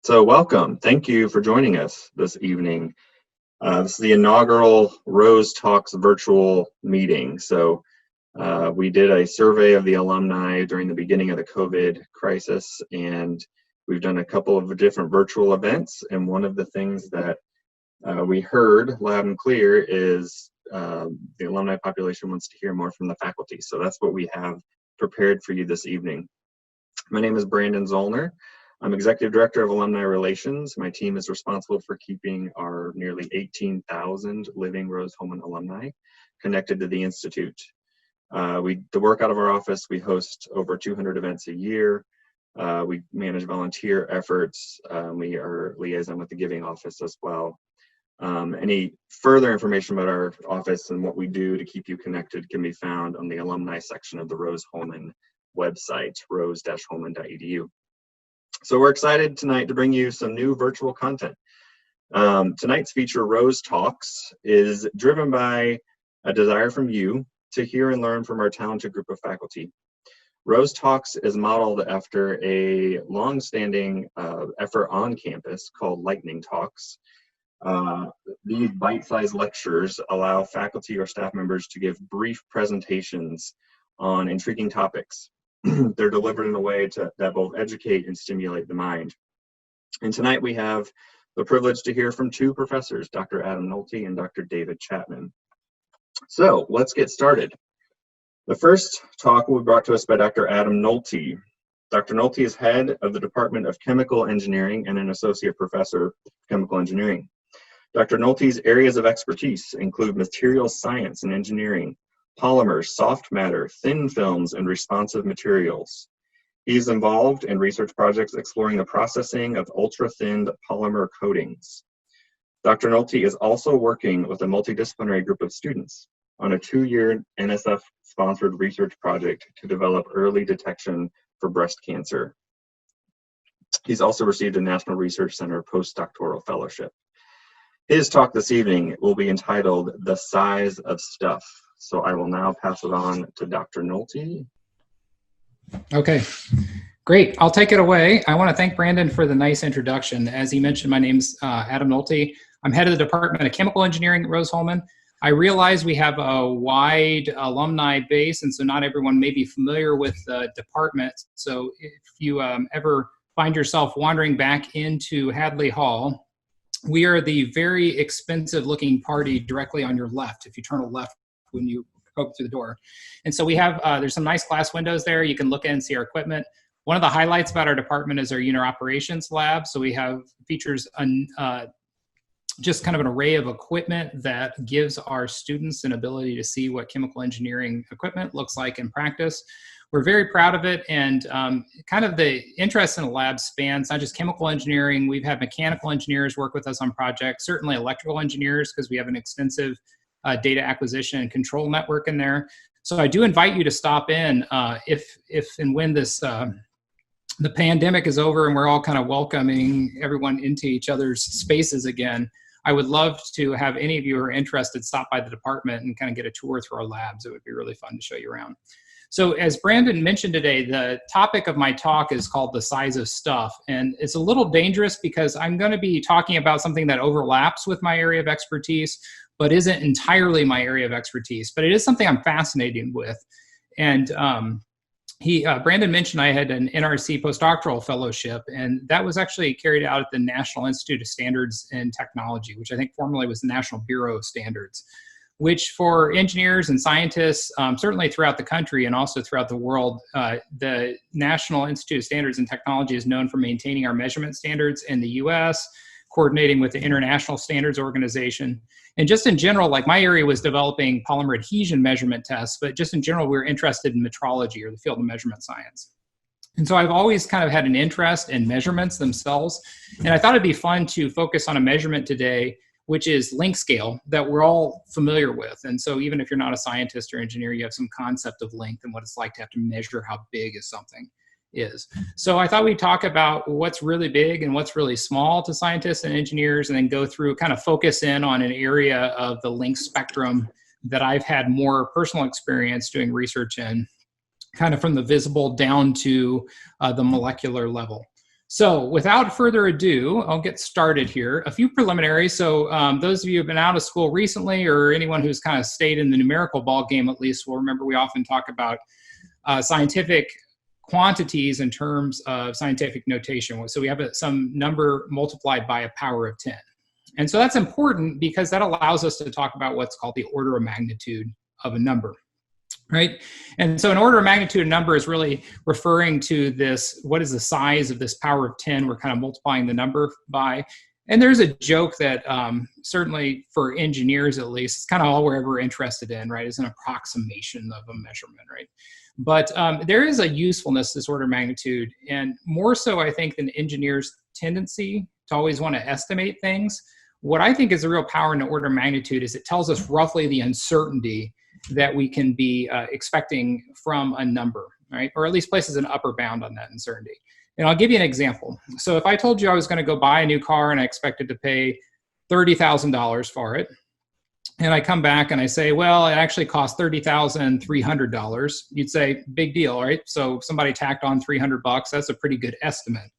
So welcome. Thank you for joining us this evening. This is the inaugural Rose Talks virtual meeting. So we did a survey of the alumni during the beginning of the COVID crisis, and we've done a couple of different virtual events. And one of the things that we heard loud and clear is the alumni population wants to hear more from the faculty. So that's what we have prepared for you this evening. My name is Brandon Zollner. I'm Executive Director of Alumni Relations. My team is responsible for keeping our nearly 18,000 living Rose-Hulman alumni connected to the Institute. We work out of our office. We host over 200 events a year. We manage volunteer efforts. We are liaison with the giving office as well. Any further information about our office and what we do to keep you connected can be found on the alumni section of the Rose-Hulman website, rose-hulman.edu. So we're excited tonight to bring you some new virtual content. Tonight's feature, Rose Talks, is driven by a desire from you to hear and learn from our talented group of faculty. Rose Talks is modeled after a long-standing effort on campus called Lightning Talks. These bite-sized lectures allow faculty or staff members to give brief presentations on intriguing topics. They're delivered in a way that both educate and stimulate the mind. And tonight we have the privilege to hear from two professors, Dr. Adam Nolte and Dr. David Chapman. So let's get started. The first talk will be brought to us by Dr. Adam Nolte. Dr. Nolte is head of the Department of Chemical Engineering and an associate professor of chemical engineering. Dr. Nolte's areas of expertise include materials science and engineering, polymers, soft matter, thin films, and responsive materials. He's involved in research projects exploring the processing of ultra-thin polymer coatings. Dr. Nolte is also working with a multidisciplinary group of students on a 2-year NSF-sponsored research project to develop early detection for breast cancer. He's also received a National Research Center Postdoctoral Fellowship. His talk this evening will be entitled "The Size of Stuff." So I will now pass it on to Dr. Nolte. Okay, great. I'll take it away. I want to thank Brandon for the nice introduction. As he mentioned, my name's Adam Nolte. I'm head of the Department of Chemical Engineering at Rose-Hulman. I realize we have a wide alumni base, and so not everyone may be familiar with the department. So if you ever find yourself wandering back into Hadley Hall, we are the very expensive looking party directly on your left if you turn left when you go through the door. And so we have, there's some nice glass windows there. You can look in and see our equipment. One of the highlights about our department is our unit operations lab. So we have features just kind of an array of equipment that gives our students an ability to see what chemical engineering equipment looks like in practice. We're very proud of it, and kind of the interest in the lab spans not just chemical engineering. We've had mechanical engineers work with us on projects, certainly electrical engineers, because we have an extensive data acquisition and control network in there. So I do invite you to stop in if and when this the pandemic is over and we're all kind of welcoming everyone into each other's spaces again. I would love to have any of you who are interested stop by the department and kind of get a tour through our labs. It would be really fun to show you around. So as Brandon mentioned today, the topic of my talk is called "The Size of Stuff." And it's a little dangerous because I'm going to be talking about something that overlaps with my area of expertise, but isn't entirely my area of expertise. But it is something I'm fascinated with. And Brandon mentioned I had an Nrc Postdoctoral Fellowship, and that was actually carried out at the National Institute of Standards and Technology, which I think formerly was the National Bureau of Standards, which for engineers and scientists, certainly throughout the country and also throughout the world, the National Institute of Standards and Technology is known for maintaining our measurement standards in the US, coordinating with the International Standards Organization. And just in general, like my area was developing polymer adhesion measurement tests, but just in general, we were interested in metrology, or the field of measurement science. And so I've always kind of had an interest in measurements themselves. And I thought it'd be fun to focus on a measurement today, which is length scale, that we're all familiar with. And so even if you're not a scientist or engineer, you have some concept of length and what it's like to have to measure how big is something is. So I thought we'd talk about what's really big and what's really small to scientists and engineers, and then go through, kind of focus in on an area of the length spectrum that I've had more personal experience doing research in, kind of from the visible down to the molecular level. So without further ado, I'll get started here. A few preliminaries. So those of you who have been out of school recently, or anyone who's kind of stayed in the numerical ball game at least, will remember we often talk about scientific quantities in terms of scientific notation. So we have some number multiplied by a power of 10. And so that's important because that allows us to talk about what's called the order of magnitude of a number, right? And so an order of magnitude number is really referring to this, what is the size of this power of 10 we're kind of multiplying the number by. And there's a joke that certainly for engineers at least, it's kind of all we're ever interested in, right, is an approximation of a measurement, right? But there is a usefulness to this order of magnitude, and more so I think than engineers' tendency to always want to estimate things. What I think is the real power in the order of magnitude is it tells us roughly the uncertainty that we can be expecting from a number, right? Or at least places an upper bound on that uncertainty. And I'll give you an example. So if I told you I was going to go buy a new car and I expected to pay $30,000 for it, and I come back and I say, well, it actually cost $30,300, you'd say, big deal, right? So somebody tacked on $300, that's a pretty good estimate.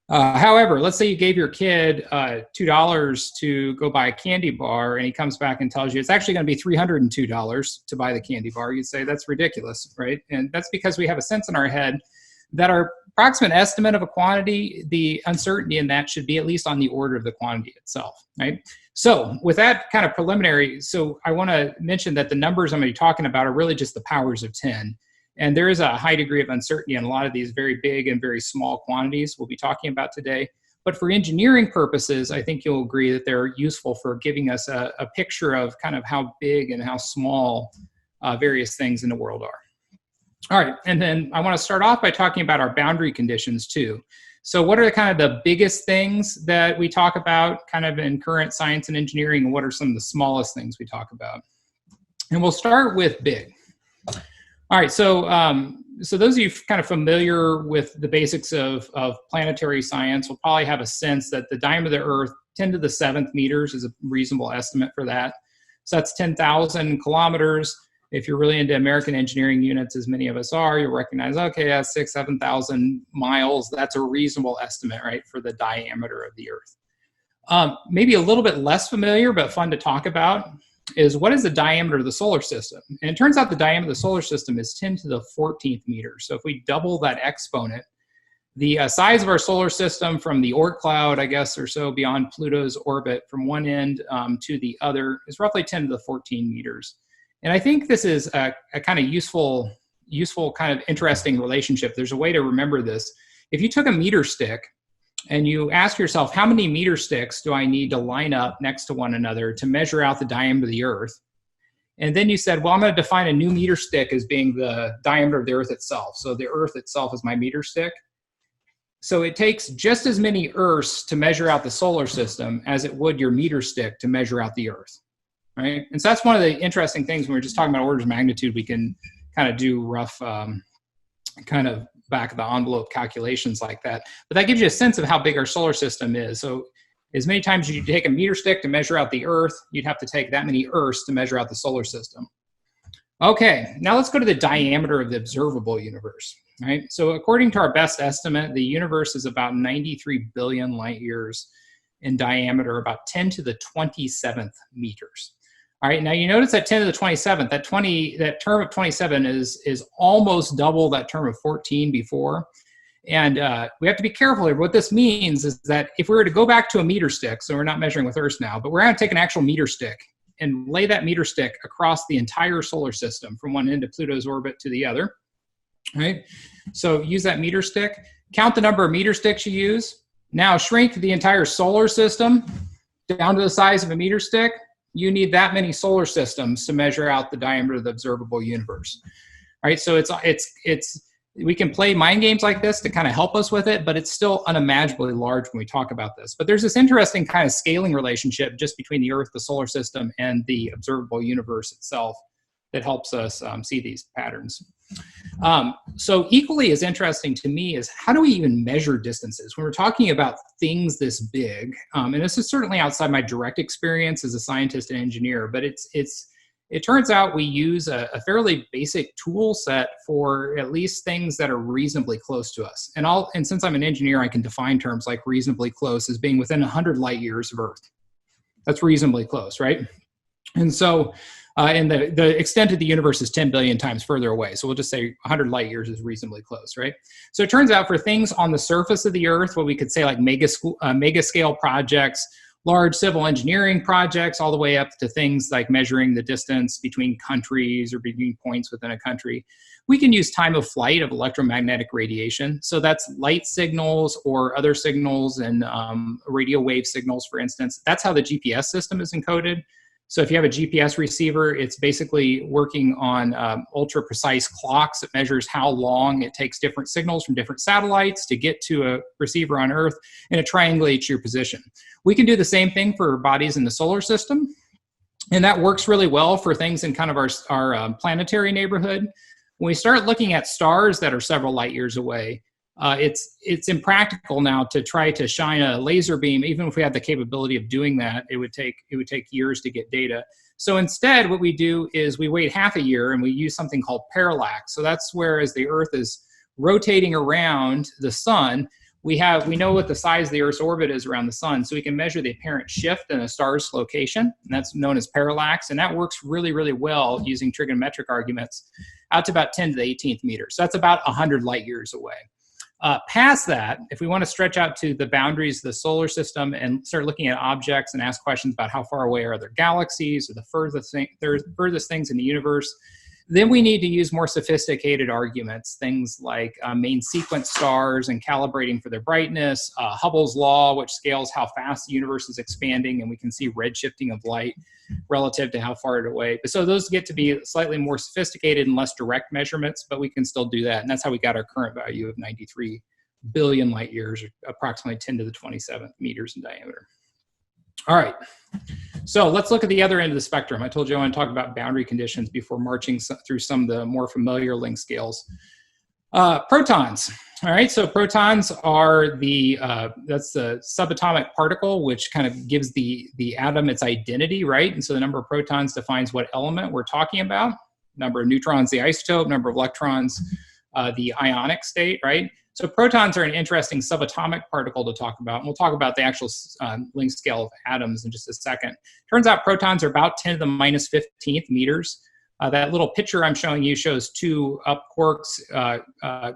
However, let's say you gave your kid $2 to go buy a candy bar, and he comes back and tells you it's actually going to be $302 to buy the candy bar. You'd say that's ridiculous, right? And that's because we have a sense in our head that our approximate estimate of a quantity, the uncertainty in that should be at least on the order of the quantity itself, right? So with that kind of preliminary, so I want to mention that the numbers I'm going to be talking about are really just the powers of 10. And there is a high degree of uncertainty in a lot of these very big and very small quantities we'll be talking about today. But for engineering purposes, I think you'll agree that they're useful for giving us a picture of kind of how big and how small various things in the world are. All right, and then I want to start off by talking about our boundary conditions too. So what are the kind of the biggest things that we talk about kind of in current science and engineering, and what are some of the smallest things we talk about? And we'll start with big. All right, so those of you kind of familiar with the basics of planetary science will probably have a sense that the diameter of the Earth, 10 to the 7th meters is a reasonable estimate for that. So that's 10,000 kilometers. If you're really into American engineering units, as many of us are, you'll recognize, okay, that's 6,000, 7,000 miles. That's a reasonable estimate, right, for the diameter of the Earth. Maybe a little bit less familiar, but fun to talk about, is what is the diameter of the solar system? And it turns out the diameter of the solar system is 10 to the 14th meter. So if we double that exponent, the size of our solar system from the Oort cloud, I guess, or so beyond Pluto's orbit from one end to the other is roughly 10 to the 14 meters. And I think this is a kind of useful kind of interesting relationship. There's a way to remember this. If you took a meter stick and you ask yourself, how many meter sticks do I need to line up next to one another to measure out the diameter of the Earth? And then you said, well, I'm going to define a new meter stick as being the diameter of the Earth itself. So the Earth itself is my meter stick. So it takes just as many Earths to measure out the solar system as it would your meter stick to measure out the Earth. Right? And so that's one of the interesting things when we're just talking about orders of magnitude, we can kind of do rough kind of back of the envelope calculations like that. But that gives you a sense of how big our solar system is. So as many times as you take a meter stick to measure out the Earth, you'd have to take that many Earths to measure out the solar system. Okay, now let's go to the diameter of the observable universe. Right? So according to our best estimate, the universe is about 93 billion light years in diameter, about 10 to the 27th meters. All right, now you notice that 10 to the 27th, that term of 27 is almost double that term of 14 before. And we have to be careful here. What this means is that if we were to go back to a meter stick, so we're not measuring with Earth now, but we're going to take an actual meter stick and lay that meter stick across the entire solar system from one end of Pluto's orbit to the other, right? So use that meter stick, count the number of meter sticks you use. Now shrink the entire solar system down to the size of a meter stick. You need that many solar systems to measure out the diameter of the observable universe. All right, so we can play mind games like this to kind of help us with it, but it's still unimaginably large when we talk about this. But there's this interesting kind of scaling relationship just between the Earth, the solar system, and the observable universe itself that helps us see these patterns. So equally as interesting to me is how do we even measure distances when we're talking about things this big? And this is certainly outside my direct experience as a scientist and engineer, but it's it turns out we use a fairly basic tool set for at least things that are reasonably close to us. And since I'm an engineer, I can define terms like reasonably close as being within 100 light years of Earth. That's reasonably close, right? And so, and the extent of the universe is 10 billion times further away. So we'll just say 100 light years is reasonably close, right? So it turns out for things on the surface of the Earth, what we could say like mega scale projects, large civil engineering projects, all the way up to things like measuring the distance between countries or between points within a country, we can use time of flight of electromagnetic radiation. So that's light signals or other signals and radio wave signals, for instance. That's how the GPS system is encoded. So if you have a GPS receiver, it's basically working on ultra precise clocks. It measures how long it takes different signals from different satellites to get to a receiver on Earth, and it triangulates your position. We can do the same thing for bodies in the solar system, and that works really well for things in kind of our planetary neighborhood. When we start looking at stars that are several light years away, it's impractical now to try to shine a laser beam. Even if we had the capability of doing that, it would take years to get data. So instead, what we do is we wait half a year and we use something called parallax. So that's where, as the Earth is rotating around the sun, we know what the size of the Earth's orbit is around the sun, so we can measure the apparent shift in a star's location, and that's known as parallax, and that works really, really well using trigonometric arguments out to about 10 to the 18th meter. So that's about 100 light years away. Past that, if we want to stretch out to the boundaries of the solar system and start looking at objects and ask questions about how far away are their galaxies or the furthest things in the universe, then we need to use more sophisticated arguments, things like main sequence stars and calibrating for their brightness, Hubble's law, which scales how fast the universe is expanding, and we can see redshifting of light relative to how far it away. So those get to be slightly more sophisticated and less direct measurements, but we can still do that. And that's how we got our current value of 93 billion light years, or approximately 10 to the 27th meters in diameter. All right, so let's look at the other end of the spectrum. I told you I want to talk about boundary conditions before marching through some of the more familiar length scales. Protons. All right, so protons are that's the subatomic particle, which kind of gives the atom its identity, right? And so the number of protons defines what element we're talking about. Number of neutrons, the isotope, number of electrons, the ionic state, right? So protons are an interesting subatomic particle to talk about. And we'll talk about the actual length scale of atoms in just a second. Turns out protons are about 10 to the minus 15th meters. That little picture I'm showing you shows two up quarks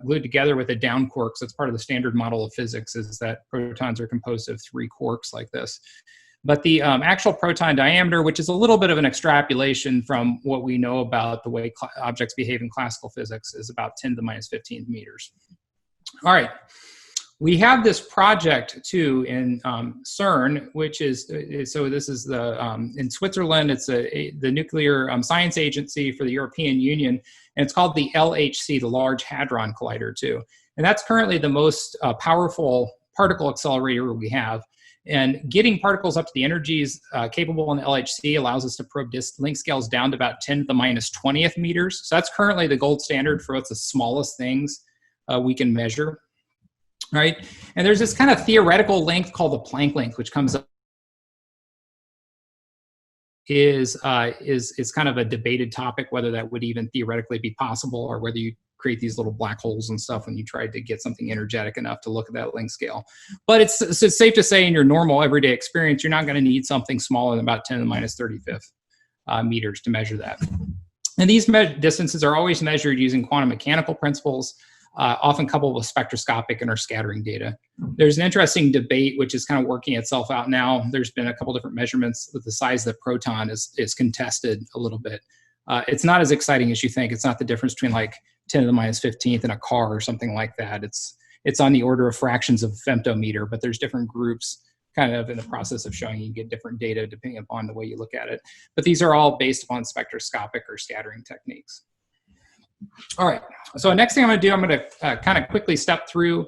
glued together with a down quark. So it's part of the standard model of physics, is that protons are composed of three quarks like this. But the actual proton diameter, which is a little bit of an extrapolation from what we know about the way objects behave in classical physics, is about 10 to the minus 15th meters. All right, we have this project too in CERN, which is, so this is in Switzerland, it's the nuclear science agency for the European Union, and it's called the LHC, the Large Hadron Collider too. And that's currently the most powerful particle accelerator we have. And getting particles up to the energies capable in LHC allows us to probe length scales down to about 10 to the minus 20th meters. So that's currently the gold standard for what's the smallest things we can measure, right? And there's this kind of theoretical length called the Planck length, which comes up is kind of a debated topic, whether that would even theoretically be possible, or whether you create these little black holes and stuff when you try to get something energetic enough to look at that length scale. But it's safe to say in your normal everyday experience, you're not going to need something smaller than about 10 to the minus 35th meters to measure that. And these distances are always measured using quantum mechanical principles, often coupled with spectroscopic and or scattering data. There's an interesting debate which is kind of working itself out now. There's been a couple different measurements with the size of the proton is contested a little bit. It's not as exciting as you think. It's not the difference between like 10 to the minus 15th in a car or something like that. It's on the order of fractions of a femtometer, but there's different groups kind of in the process of showing you get different data depending upon the way you look at it. But these are all based upon spectroscopic or scattering techniques. All right, so next thing I'm going to do, I'm going to kind of quickly step through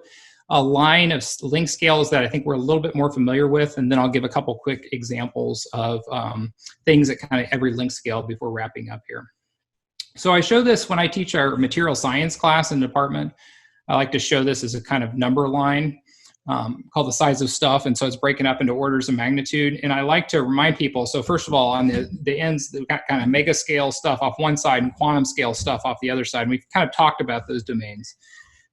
a line of length scales that I think we're a little bit more familiar with, and then I'll give a couple quick examples of things at kind of every length scale before wrapping up here. So I show this when I teach our material science class in the department. I like to show this as a kind of number line called the size of stuff. And so it's breaking up into orders of magnitude. And I like to remind people, so first of all, on the ends, we've got kind of mega scale stuff off one side and quantum scale stuff off the other side. And we've kind of talked about those domains.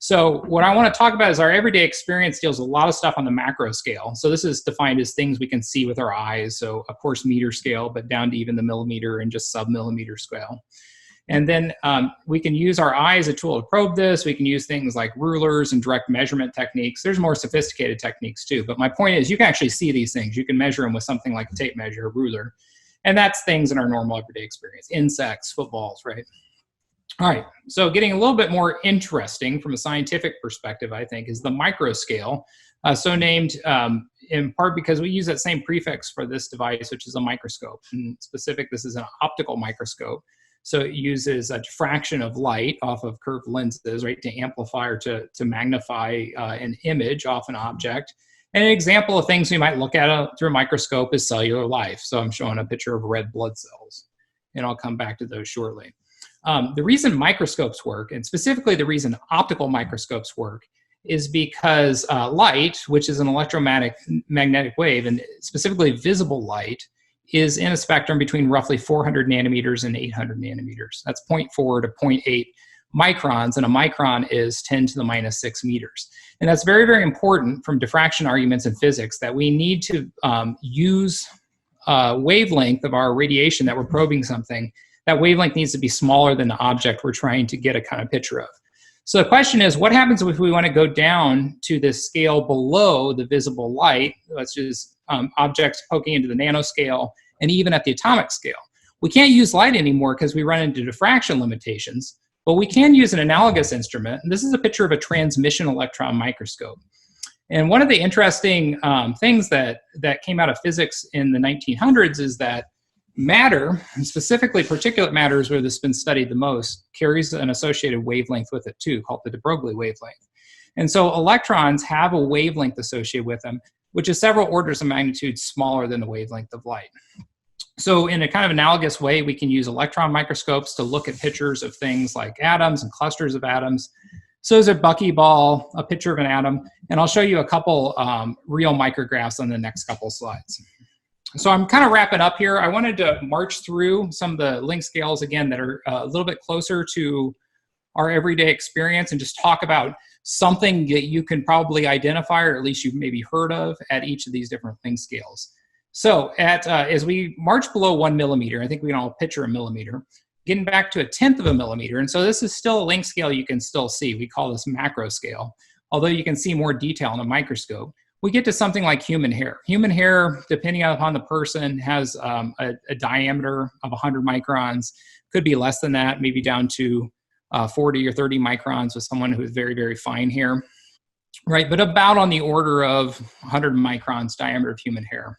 So what I want to talk about is our everyday experience deals with a lot of stuff on the macro scale. So this is defined as things we can see with our eyes. So of course, meter scale, but down to even the millimeter and just sub-millimeter scale. And then we can use our eye as a tool to probe this. We can use things like rulers and direct measurement techniques. There's more sophisticated techniques too. But my point is you can actually see these things. You can measure them with something like a tape measure, a ruler. And that's things in our normal everyday experience. Insects, footballs, right? All right, so getting a little bit more interesting from a scientific perspective, I think, is the microscale. So named in part because we use that same prefix for this device, which is a microscope. In specific, this is an optical microscope. So it uses a diffraction of light off of curved lenses, right, to amplify or to magnify an image off an object. And an example of things we might look at through a microscope is cellular life. So I'm showing a picture of red blood cells, and I'll come back to those shortly. The reason microscopes work, and specifically the reason optical microscopes work, is because light, which is an electromagnetic wave, and specifically visible light, is in a spectrum between roughly 400 nanometers and 800 nanometers. That's 0.4 to 0.8 microns, and a micron is 10 to the minus 6 meters. And that's very, very important from diffraction arguments in physics, that we need to use wavelength of our radiation that we're probing something. That wavelength needs to be smaller than the object we're trying to get a kind of picture of. So the question is, what happens if we want to go down to this scale below the visible light, which is objects poking into the nanoscale and even at the atomic scale? We can't use light anymore because we run into diffraction limitations, but we can use an analogous instrument. And this is a picture of a transmission electron microscope. And one of the interesting things that came out of physics in the 1900s is that matter, and specifically particulate matter is where this has been studied the most, carries an associated wavelength with it too, called the de Broglie wavelength. And so electrons have a wavelength associated with them, which is several orders of magnitude smaller than the wavelength of light. So in a kind of analogous way, we can use electron microscopes to look at pictures of things like atoms and clusters of atoms. So there's a buckyball, a picture of an atom, and I'll show you a couple real micrographs on the next couple slides. So I'm kind of wrapping up here. I wanted to march through some of the length scales again that are a little bit closer to our everyday experience and just talk about something that you can probably identify, or at least you've maybe heard of, at each of these different length scales. So as we march below 1 millimeter, I think we can all picture a millimeter, getting back to 1/10 of a millimeter. And so this is still a length scale you can still see. We call this macro scale, although you can see more detail in a microscope. We get to something like human hair. Human hair, depending upon the person, has a diameter of 100 microns. Could be less than that, maybe down to 40 or 30 microns with someone who has very, very fine hair, right? But about on the order of 100 microns diameter of human hair.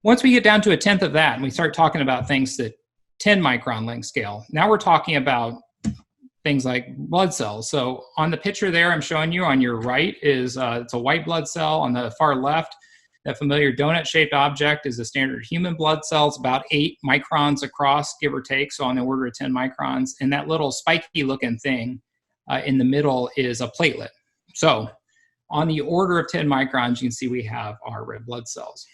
Once we get down to 1/10 of that, and we start talking about things that 10 micron length scale, now we're talking about things like blood cells. So on the picture there I'm showing you on your right is it's a white blood cell. On the far left, that familiar donut-shaped object is a standard human blood cell. It's about 8 microns across, give or take, so on the order of 10 microns. And that little spiky-looking thing in the middle is a platelet. So on the order of 10 microns, you can see we have our red blood cells.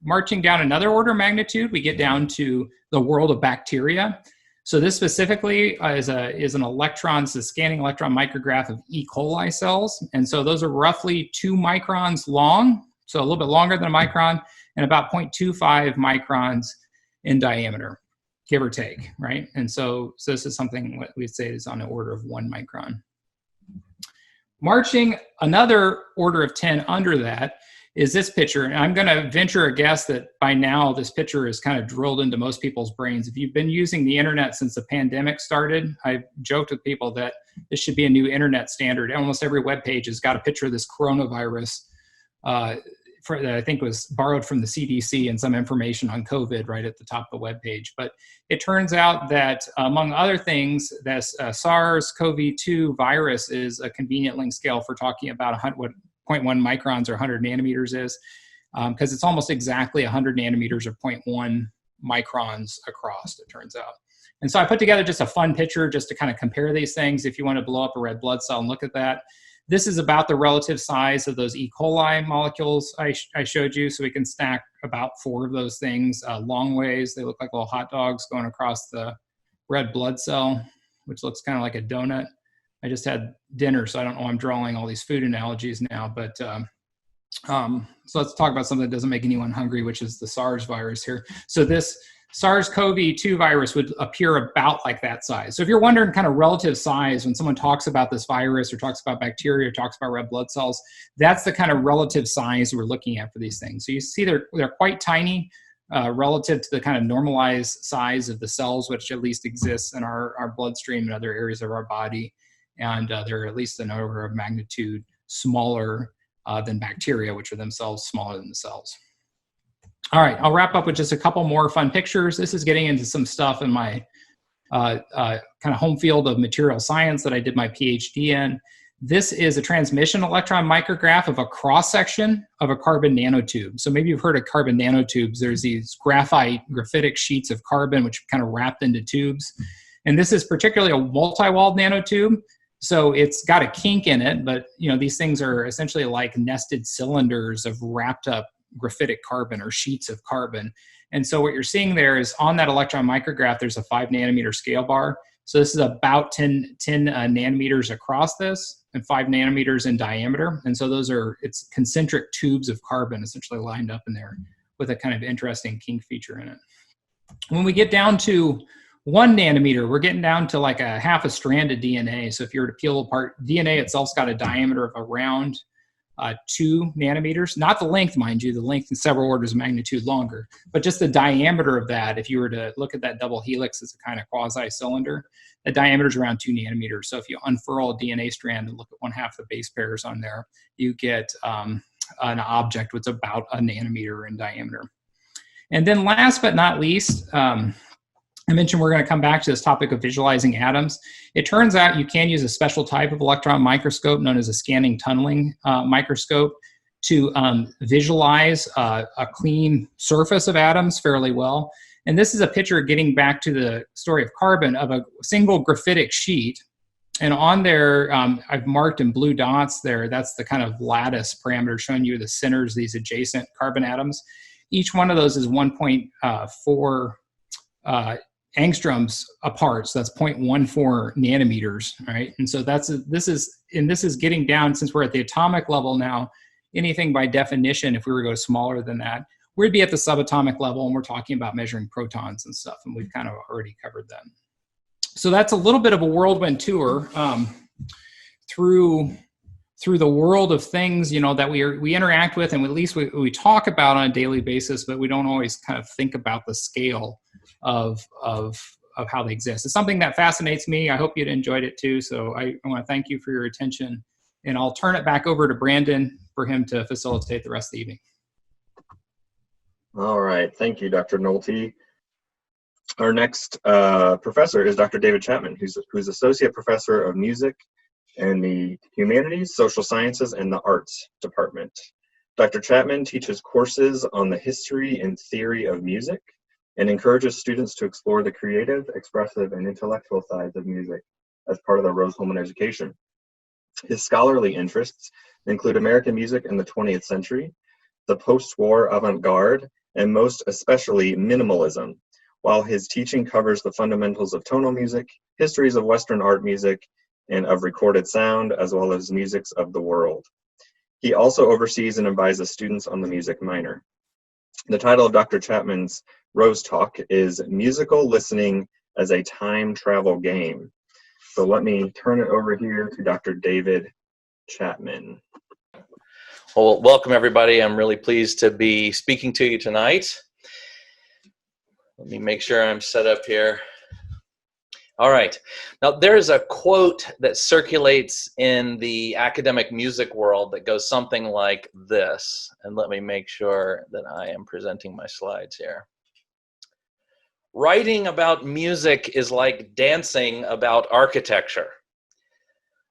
Marching down another order of magnitude, we get down to the world of bacteria. So this specifically is an electron, it's a scanning electron micrograph of E. coli cells. And so those are roughly 2 microns long, so a little bit longer than a micron, and about 0.25 microns in diameter, give or take, right? And so this is something what we'd say is on the order of 1 micron. Marching another order of 10 under that is this picture. And I'm going to venture a guess that by now this picture is kind of drilled into most people's brains. If you've been using the internet since the pandemic started, I've joked with people that this should be a new internet standard. Almost every web page has got a picture of this coronavirus that I think was borrowed from the CDC and some information on COVID right at the top of the web page. But it turns out that among other things, this SARS-CoV-2 virus is a convenient length scale for talking about what 0.1 microns or 100 nanometers is, because it's almost exactly 100 nanometers or 0.1 microns across, it turns out. And so I put together just a fun picture just to kind of compare these things if you want to blow up a red blood cell and look at that. This is about the relative size of those E. coli molecules I showed you. So we can stack about 4 of those things long ways. They look like little hot dogs going across the red blood cell, which looks kind of like a donut. I just had dinner, so I don't know why I'm drawing all these food analogies now, but so let's talk about something that doesn't make anyone hungry, which is the Sarge virus here. So this SARS-CoV-2 virus would appear about like that size. So if you're wondering kind of relative size, when someone talks about this virus or talks about bacteria or talks about red blood cells, that's the kind of relative size we're looking at for these things. So you see they're quite tiny relative to the kind of normalized size of the cells, which at least exists in our bloodstream and other areas of our body. And they're at least an order of magnitude smaller than bacteria, which are themselves smaller than the cells. All right, I'll wrap up with just a couple more fun pictures. This is getting into some stuff in my kind of home field of material science that I did my PhD in. This is a transmission electron micrograph of a cross-section of a carbon nanotube. So maybe you've heard of carbon nanotubes. There's these graphitic sheets of carbon which are kind of wrapped into tubes. And this is particularly a multi-walled nanotube. So it's got a kink in it, but these things are essentially like nested cylinders of wrapped up graphitic carbon or sheets of carbon. And so what you're seeing there is on that electron micrograph, there's a 5 nanometer scale bar. So this is about 10 nanometers across this and 5 nanometers in diameter. And so it's concentric tubes of carbon essentially lined up in there with a kind of interesting kink feature in it. When we get down to 1 nanometer, we're getting down to like a half a strand of DNA. So if you were to peel apart, DNA itself's got a diameter of around 2 nanometers, not the length, mind you, the length is several orders of magnitude longer, but just the diameter of that. If you were to look at that double helix as a kind of quasi-cylinder, the diameter is around 2 nanometers. So if you unfurl a DNA strand and look at 1/2 the base pairs on there, you get an object with about a nanometer in diameter. And then last but not least, I mentioned we're going to come back to this topic of visualizing atoms. It turns out you can use a special type of electron microscope known as a scanning tunneling microscope to visualize a clean surface of atoms fairly well. And this is a picture getting back to the story of carbon of a single graphitic sheet. And on there, I've marked in blue dots there, that's the kind of lattice parameter showing you the centers, these adjacent carbon atoms. Each one of those is 1.4 angstroms apart, so that's 0.14 nanometers, right? And so this is getting down, since we're at the atomic level now, anything by definition, if we were to go smaller than that, we'd be at the subatomic level, and we're talking about measuring protons and stuff, and we've kind of already covered that. So that's a little bit of a whirlwind tour through the world of things, that we interact with, and at least we talk about on a daily basis, but we don't always kind of think about the scale of how they exist. It's something that fascinates me. I hope you'd enjoyed it too. So I want to thank you for your attention, and I'll turn it back over to Brandon for him to facilitate the rest of the evening. All right, thank you, Dr. Nolte. Our next professor is Dr. David Chapman, who's Associate Professor of Music in the Humanities, Social Sciences, and the Arts Department. Dr. Chapman teaches courses on the history and theory of music and encourages students to explore the creative, expressive, and intellectual sides of music as part of their Rose-Hulman education. His scholarly interests include American music in the 20th century, the post-war avant-garde, and most especially minimalism, while his teaching covers the fundamentals of tonal music, histories of Western art music, and of recorded sound, as well as musics of the world. He also oversees and advises students on the music minor. The title of Dr. Chapman's Rose Talk is Musical Listening as a Time Travel Game. So let me turn it over here to Dr. David Chapman. Well, welcome everybody. I'm really pleased to be speaking to you tonight. Let me make sure I'm set up here. All right. Now, there's a quote that circulates in the academic music world that goes something like this. And let me make sure that I am presenting my slides here. Writing about music is like dancing about architecture.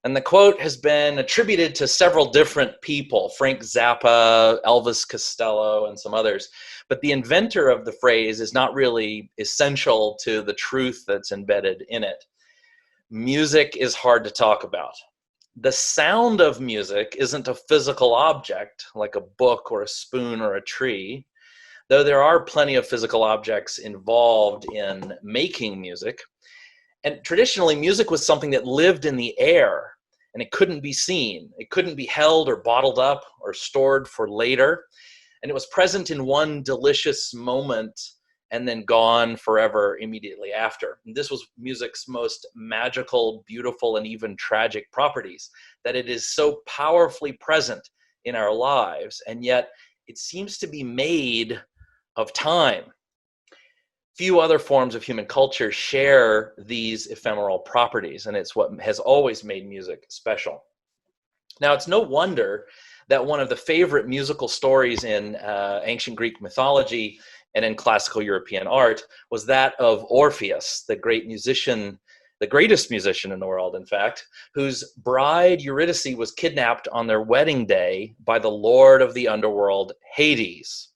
And the quote has been attributed to several different people, Frank Zappa, Elvis Costello, and some others. But the inventor of the phrase is not really essential to the truth that's embedded in it. Music is hard to talk about. the sound of music isn't a physical object like a book or a spoon or a tree, though there are plenty of physical objects involved in making music. And traditionally, music was something that lived in the air, and it couldn't be seen. It couldn't be held or bottled up or stored for later. And it was present in one delicious moment and then gone forever immediately after. And this was music's most magical, beautiful, and even tragic properties, that it is so powerfully present in our lives, and yet it seems to be made of time. Few other forms of human culture share these ephemeral properties, and it's what has always made music special. Now, it's no wonder that one of the favorite musical stories in ancient Greek mythology and in classical European art was that of Orpheus, the great musician, the greatest musician in the world, in fact, whose bride Eurydice was kidnapped on their wedding day by the lord of the underworld, Hades.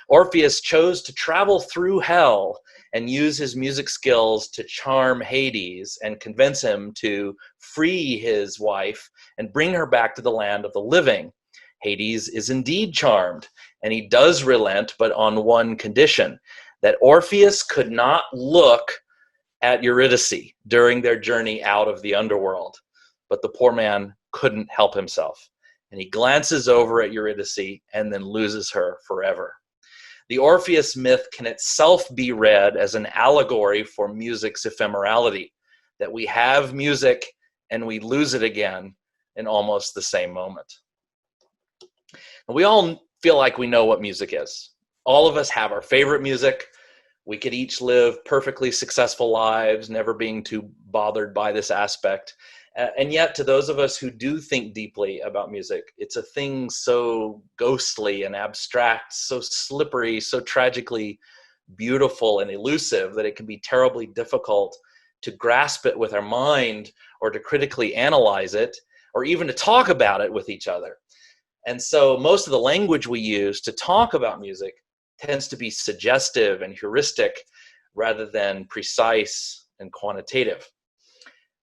Orpheus chose to travel through hell and use his music skills to charm Hades and convince him to free his wife and bring her back to the land of the living. Hades is indeed charmed, and he does relent, but on one condition, that Orpheus could not look at Eurydice during their journey out of the underworld. But the poor man couldn't help himself, and he glances over at Eurydice and then loses her forever. The Orpheus myth can itself be read as an allegory for music's ephemerality, that we have music and we lose it again in almost the same moment. And we all feel like we know what music is. All of us have our favorite music. We could each live perfectly successful lives, never being too bothered by this aspect. And yet, to those of us who do think deeply about music, it's a thing so ghostly and abstract, so slippery, so tragically beautiful and elusive that it can be terribly difficult to grasp it with our mind, or to critically analyze it, or even to talk about it with each other. And so most of the language we use to talk about music tends to be suggestive and heuristic rather than precise and quantitative.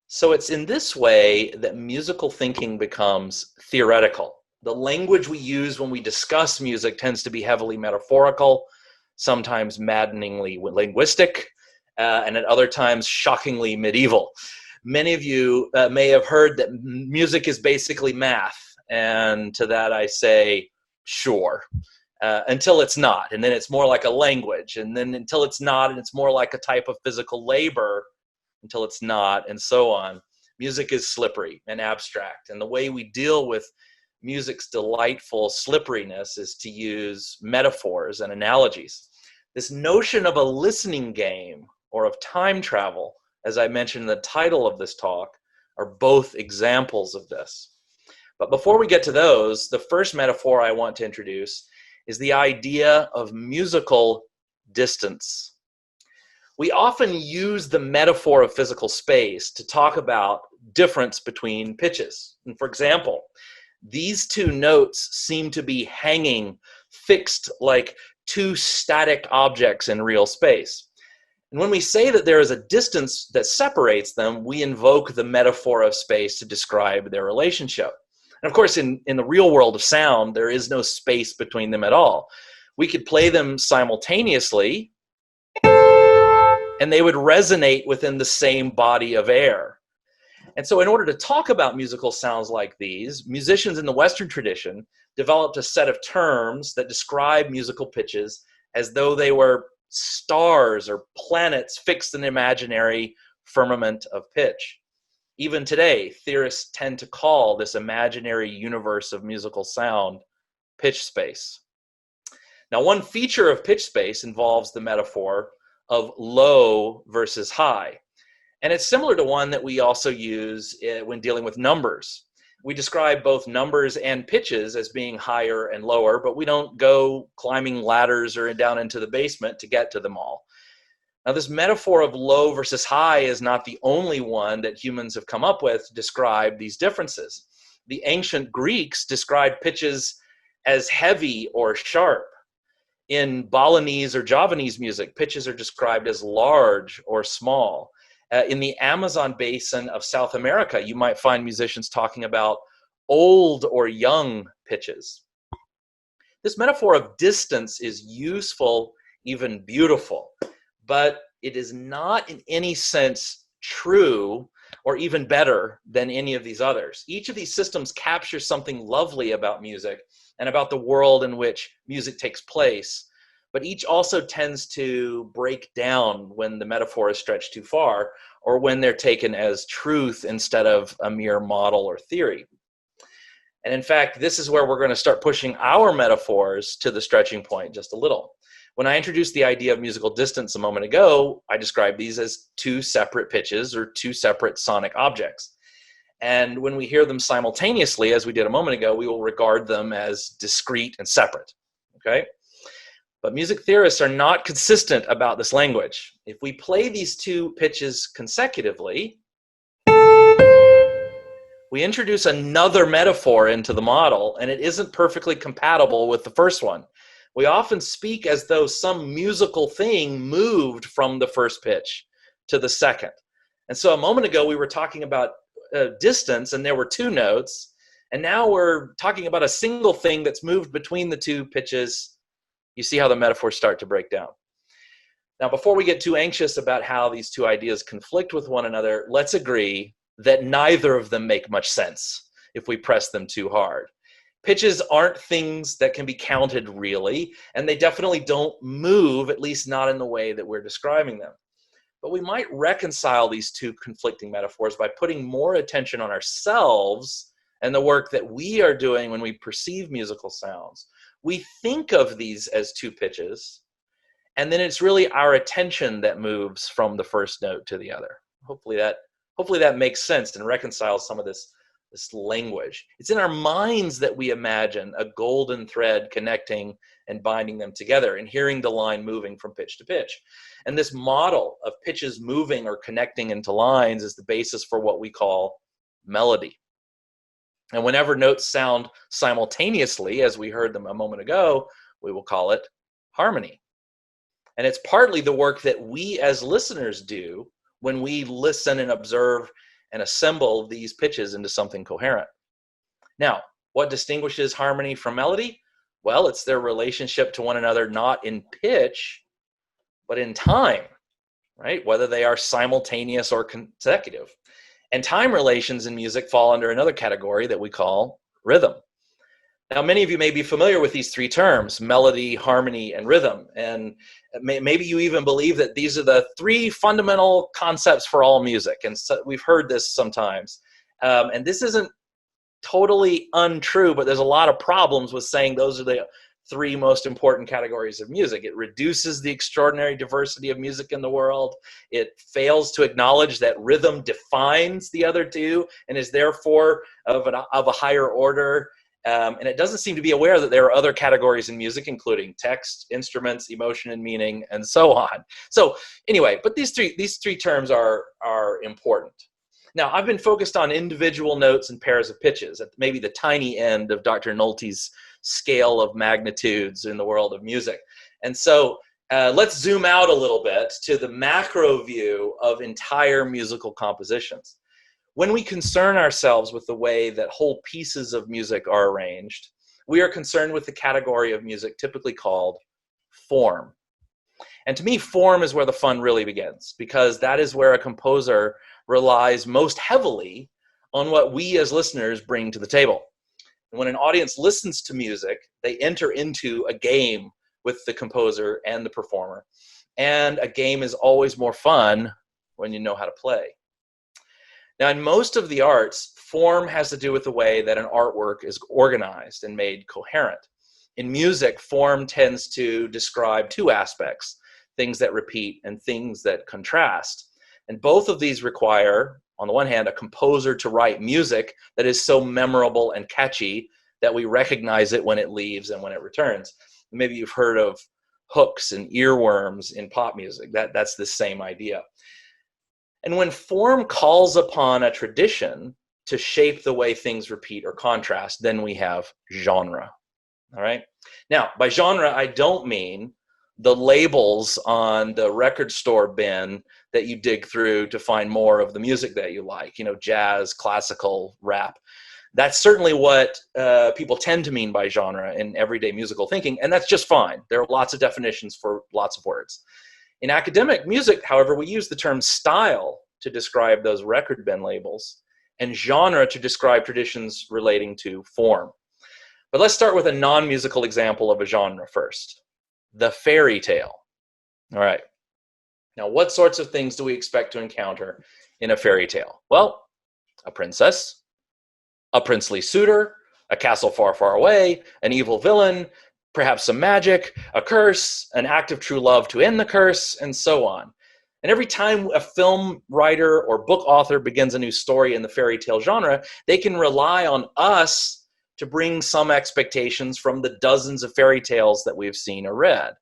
So it's in this way that musical thinking becomes theoretical. The language we use when we discuss music tends to be heavily metaphorical, sometimes maddeningly linguistic, and at other times shockingly medieval. Many of you may have heard that music is basically math, and to that I say, sure. Until it's not, and then it's more like a language, and then until it's not, and it's more like a type of physical labor, until it's not, and so on. Music is slippery and abstract, and the way we deal with music's delightful slipperiness is to use metaphors and analogies. This notion of a listening game or of time travel, as I mentioned in the title of this talk, are both examples of this. But before we get to those, the first metaphor I want to introduce is the idea of musical distance. We often use the metaphor of physical space to talk about difference between pitches. And for example, these two notes seem to be hanging fixed like two static objects in real space. And when we say that there is a distance that separates them, we invoke the metaphor of space to describe their relationship. And of course, in the real world of sound, there is no space between them at all. We could play them simultaneously, and they would resonate within the same body of air. And so in order to talk about musical sounds like these, musicians in the Western tradition developed a set of terms that describe musical pitches as though they were stars or planets fixed in the imaginary firmament of pitch. Even today, theorists tend to call this imaginary universe of musical sound pitch space. Now, one feature of pitch space involves the metaphor of low versus high. And it's similar to one that we also use when dealing with numbers. We describe both numbers and pitches as being higher and lower, but we don't go climbing ladders or down into the basement to get to them all. Now, this metaphor of low versus high is not the only one that humans have come up with to describe these differences. The ancient Greeks described pitches as heavy or sharp. In Balinese or Javanese music, pitches are described as large or small. In the Amazon basin of South America, you might find musicians talking about old or young pitches. This metaphor of distance is useful, even beautiful, but it is not in any sense true or even better than any of these others. Each of these systems captures something lovely about music and about the world in which music takes place, but each also tends to break down when the metaphor is stretched too far or when they're taken as truth instead of a mere model or theory. And in fact, this is where we're going to start pushing our metaphors to the stretching point just a little. When I introduced the idea of musical distance a moment ago, I described these as two separate pitches or two separate sonic objects. And when we hear them simultaneously, as we did a moment ago, we will regard them as discrete and separate, okay? But music theorists are not consistent about this language. If we play these two pitches consecutively, we introduce another metaphor into the model, and it isn't perfectly compatible with the first one. We often speak as though some musical thing moved from the first pitch to the second. And so a moment ago, we were talking about distance, and there were two notes, and now we're talking about a single thing that's moved between the two pitches. You see how the metaphors start to break down. Now, before we get too anxious about how these two ideas conflict with one another, let's agree that neither of them make much sense if we press them too hard. Pitches aren't things that can be counted really, and they definitely don't move, at least not in the way that we're describing them. But we might reconcile these two conflicting metaphors by putting more attention on ourselves and the work that we are doing when we perceive musical sounds. We think of these as two pitches, and then it's really our attention that moves from the first note to the other. Hopefully that makes sense and reconciles some of this language. It's in our minds that we imagine a golden thread connecting and binding them together and hearing the line moving from pitch to pitch. And this model of pitches moving or connecting into lines is the basis for what we call melody. And whenever notes sound simultaneously, as we heard them a moment ago, we will call it harmony. And it's partly the work that we as listeners do when we listen and observe and assemble these pitches into something coherent. Now, what distinguishes harmony from melody? Well, it's their relationship to one another, not in pitch, but in time, right? Whether they are simultaneous or consecutive. And time relations in music fall under another category that we call rhythm. Now, many of you may be familiar with these three terms, melody, harmony, and rhythm. And maybe you even believe that these are the three fundamental concepts for all music. And so we've heard this sometimes. And this isn't totally untrue, but there's a lot of problems with saying those are the three most important categories of music. It reduces the extraordinary diversity of music in the world. It fails to acknowledge that rhythm defines the other two and is therefore of a higher order. And it doesn't seem to be aware that there are other categories in music, including text, instruments, emotion and meaning, and so on. So anyway, but these three terms are important. Now, I've been focused on individual notes and pairs of pitches at maybe the tiny end of Dr. Nolte's scale of magnitudes in the world of music. And so let's zoom out a little bit to the macro view of entire musical compositions. When we concern ourselves with the way that whole pieces of music are arranged, we are concerned with the category of music typically called form. And to me, form is where the fun really begins, because that is where a composer relies most heavily on what we as listeners bring to the table. And when an audience listens to music, they enter into a game with the composer and the performer. And a game is always more fun when you know how to play. Now, in most of the arts, form has to do with the way that an artwork is organized and made coherent. In music, form tends to describe two aspects, things that repeat and things that contrast. And both of these require, on the one hand, a composer to write music that is so memorable and catchy that we recognize it when it leaves and when it returns. Maybe you've heard of hooks and earworms in pop music. That's the same idea. And when form calls upon a tradition to shape the way things repeat or contrast, then we have genre. All right. Now, by genre, I don't mean the labels on the record store bin that you dig through to find more of the music that you like, jazz, classical, rap. That's certainly what people tend to mean by genre in everyday musical thinking, and that's just fine. There are lots of definitions for lots of words. In academic music, however, we use the term style to describe those record bin labels, and genre to describe traditions relating to form. But let's start with a non-musical example of a genre first. The fairy tale. All right. Now, what sorts of things do we expect to encounter in a fairy tale? Well, a princess, a princely suitor, a castle far, far away, an evil villain, perhaps some magic, a curse, an act of true love to end the curse, and so on. And every time a film writer or book author begins a new story in the fairy tale genre, they can rely on us to bring some expectations from the dozens of fairy tales that we've seen or read.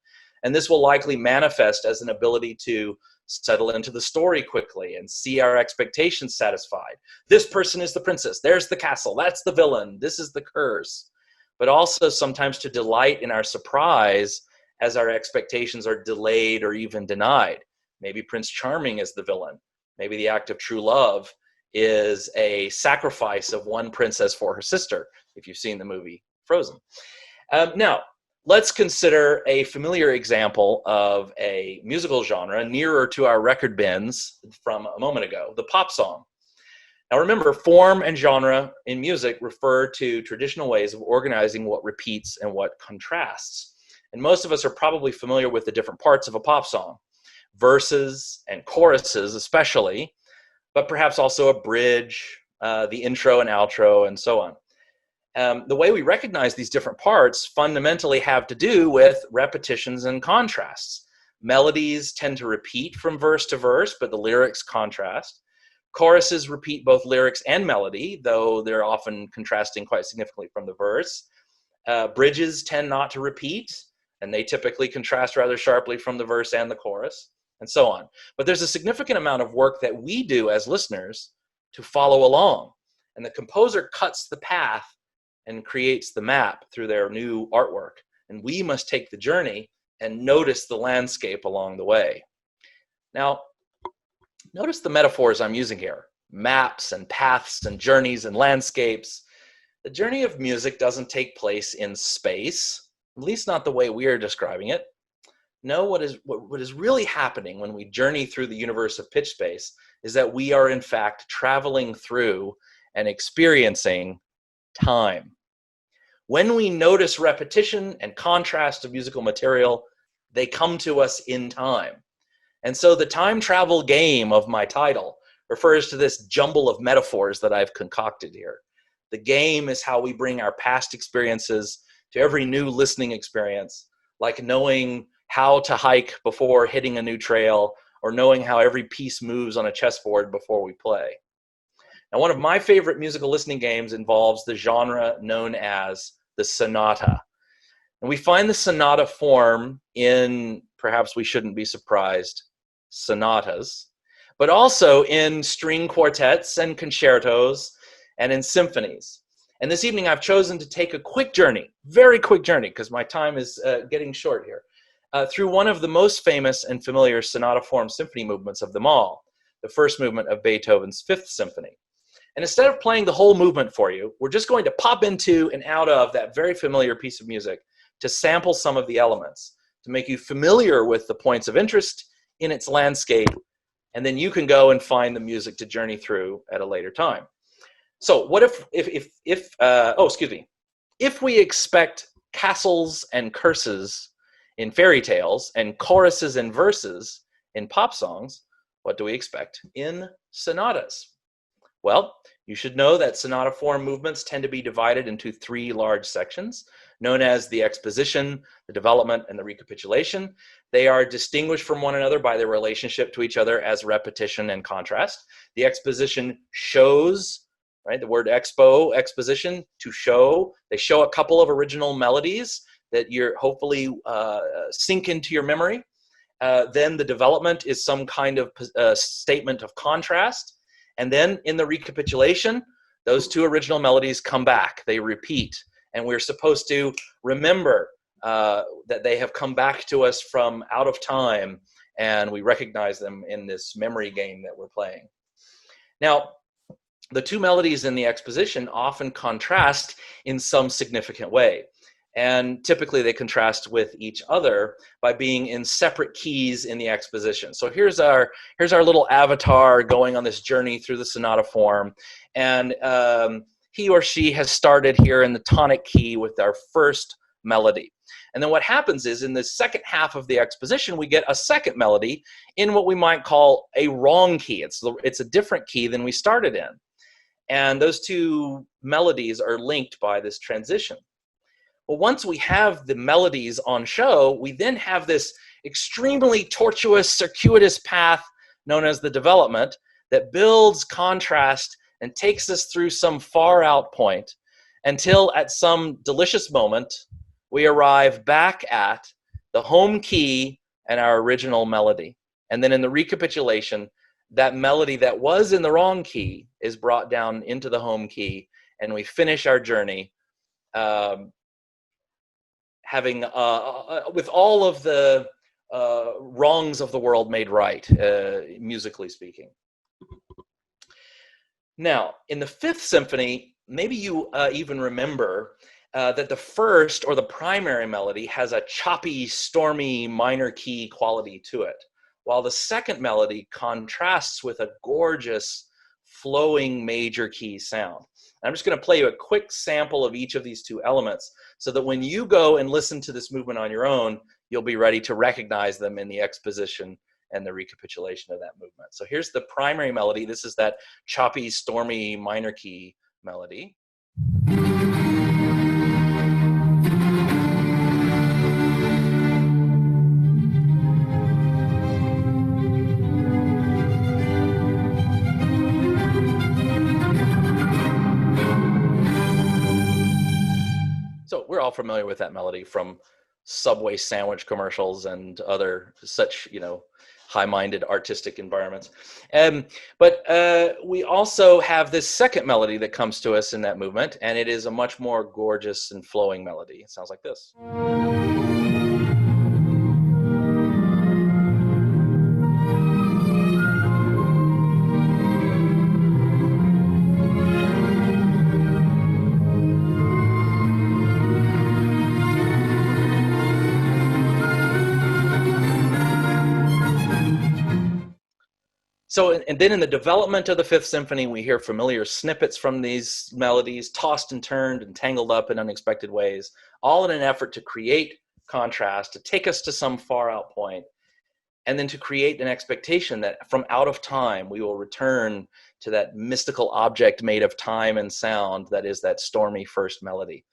And this will likely manifest as an ability to settle into the story quickly and see our expectations satisfied. This person is the princess. There's the castle. That's the villain. This is the curse. But also sometimes to delight in our surprise as our expectations are delayed or even denied. Maybe Prince Charming is the villain. Maybe the act of true love is a sacrifice of one princess for her sister, if you've seen the movie Frozen. Now, let's consider a familiar example of a musical genre nearer to our record bins from a moment ago, the pop song. Now remember, form and genre in music refer to traditional ways of organizing what repeats and what contrasts. And most of us are probably familiar with the different parts of a pop song, verses and choruses especially, but perhaps also a bridge, the intro and outro, and so on. The way we recognize these different parts fundamentally have to do with repetitions and contrasts. Melodies tend to repeat from verse to verse, but the lyrics contrast. Choruses repeat both lyrics and melody, though they're often contrasting quite significantly from the verse. Bridges tend not to repeat, and they typically contrast rather sharply from the verse and the chorus, and so on. But there's a significant amount of work that we do as listeners to follow along, and the composer cuts the path and creates the map through their new artwork. And we must take the journey and notice the landscape along the way. Now, notice the metaphors I'm using here. Maps and paths and journeys and landscapes. The journey of music doesn't take place in space, at least not the way we are describing it. No, what is really happening when we journey through the universe of pitch space is that we are in fact traveling through and experiencing time. When we notice repetition and contrast of musical material, they come to us in time. And so the time travel game of my title refers to this jumble of metaphors that I've concocted here. The game is how we bring our past experiences to every new listening experience, like knowing how to hike before hitting a new trail, or knowing how every piece moves on a chessboard before we play. Now, one of my favorite musical listening games involves the genre known as the sonata. And we find the sonata form in, perhaps we shouldn't be surprised, sonatas, but also in string quartets and concertos and in symphonies. And this evening I've chosen to take a quick journey, very quick journey, because my time is getting short here, through one of the most famous and familiar sonata form symphony movements of them all, the first movement of Beethoven's Fifth Symphony. And instead of playing the whole movement for you, we're just going to pop into and out of that very familiar piece of music to sample some of the elements, to make you familiar with the points of interest in its landscape, and then you can go and find the music to journey through at a later time. So what if we expect castles and curses in fairy tales and choruses and verses in pop songs, what do we expect in sonatas? Well, you should know that sonata form movements tend to be divided into three large sections, known as the exposition, the development, and the recapitulation. They are distinguished from one another by their relationship to each other as repetition and contrast. The exposition shows, right? The word exposition, to show. They show a couple of original melodies that you're hopefully sink into your memory. Then the development is some kind of statement of contrast. And then in the recapitulation, those two original melodies come back. They repeat. And we're supposed to remember that they have come back to us from out of time and we recognize them in this memory game that we're playing. Now, the two melodies in the exposition often contrast in some significant way. And typically they contrast with each other by being in separate keys in the exposition. So here's our little avatar going on this journey through the sonata form. And he or she has started here in the tonic key with our first melody. And then what happens is in the second half of the exposition, we get a second melody in what we might call a wrong key. It's a different key than we started in. And those two melodies are linked by this transition. Well, once we have the melodies on show, we then have this extremely tortuous, circuitous path known as the development that builds contrast and takes us through some far out point until at some delicious moment, we arrive back at the home key and our original melody. And then in the recapitulation, that melody that was in the wrong key is brought down into the home key, and we finish our journey having with all of the wrongs of the world made right, musically speaking. Now, in the Fifth Symphony, maybe you even remember that the first, or the primary melody, has a choppy, stormy minor key quality to it, while the second melody contrasts with a gorgeous, flowing major key sound. I'm just going to play you a quick sample of each of these two elements so that when you go and listen to this movement on your own, you'll be ready to recognize them in the exposition and the recapitulation of that movement. So here's the primary melody. This is that choppy, stormy minor key melody. So we're all familiar with that melody from Subway sandwich commercials and other such, high-minded artistic environments. But we also have this second melody that comes to us in that movement, and it is a much more gorgeous and flowing melody. It sounds like this. So, and then in the development of the Fifth Symphony, we hear familiar snippets from these melodies, tossed and turned and tangled up in unexpected ways, all in an effort to create contrast, to take us to some far out point, and then to create an expectation that from out of time, we will return to that mystical object made of time and sound that is that stormy first melody.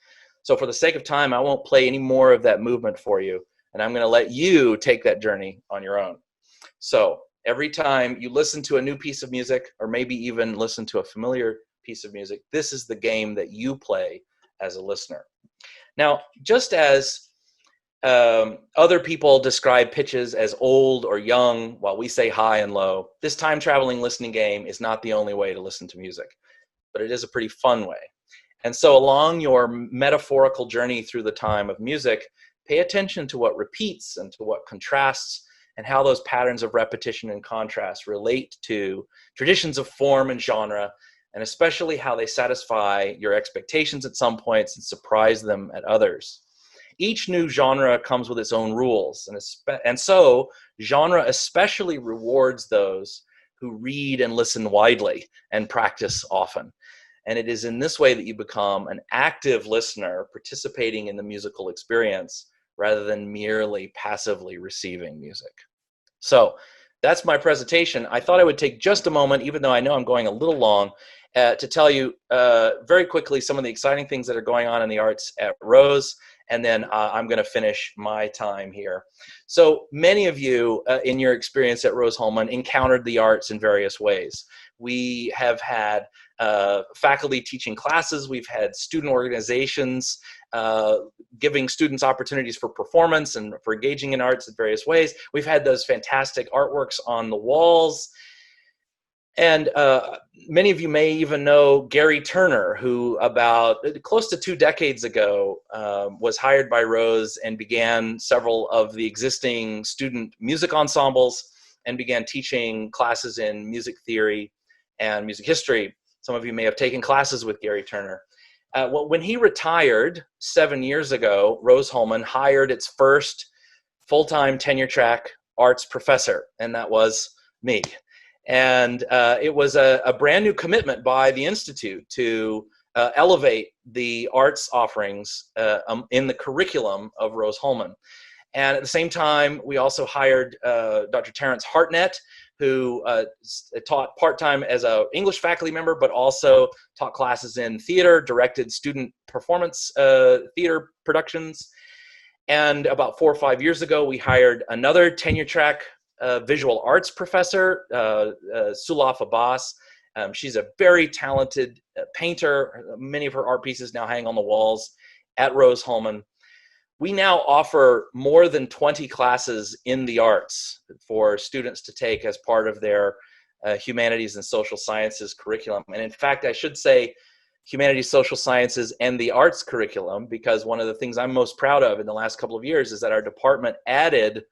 So for the sake of time, I won't play any more of that movement for you, and I'm going to let you take that journey on your own. So, every time you listen to a new piece of music, or maybe even listen to a familiar piece of music, this is the game that you play as a listener. Now, just as other people describe pitches as old or young, while we say high and low, this time-traveling listening game is not the only way to listen to music, but it is a pretty fun way. And so along your metaphorical journey through the time of music, pay attention to what repeats and to what contrasts, and how those patterns of repetition and contrast relate to traditions of form and genre, and especially how they satisfy your expectations at some points and surprise them at others. Each new genre comes with its own rules, and so genre especially rewards those who read and listen widely and practice often. And it is in this way that you become an active listener participating in the musical experience, rather than merely passively receiving music. So that's my presentation. I thought I would take just a moment, even though I know I'm going a little long, to tell you very quickly some of the exciting things that are going on in the arts at Rose, and then I'm going to finish my time here. So many of you in your experience at Rose-Hulman encountered the arts in various ways. We have had faculty teaching classes, we've had student organizations giving students opportunities for performance and for engaging in arts in various ways. We've had those fantastic artworks on the walls. And many of you may even know Gary Turner, who about close to 2 decades ago was hired by Rose and began several of the existing student music ensembles and began teaching classes in music theory and music history. Some of you may have taken classes with Gary Turner. Well, when he retired 7 years ago, Rose-Hulman hired its first full-time tenure-track arts professor, and that was me. And it was a brand new commitment by the Institute to elevate the arts offerings in the curriculum of Rose-Hulman. And at the same time, we also hired Dr. Terrence Hartnett, who taught part-time as an English faculty member, but also taught classes in theater, directed student performance theater productions. And about 4 or 5 years ago, we hired another tenure-track visual arts professor, Sulaf Abbas. She's a very talented painter. Many of her art pieces now hang on the walls at Rose-Hulman. We now offer more than 20 classes in the arts for students to take as part of their humanities and social sciences curriculum. And in fact, I should say humanities, social sciences, and the arts curriculum, because one of the things I'm most proud of in the last couple of years is that our department added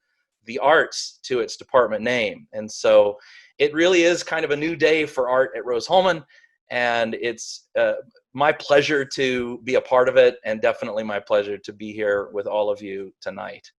the arts to its department name. And so it really is kind of a new day for art at Rose-Hulman, and it's my pleasure to be a part of it, and definitely my pleasure to be here with all of you tonight.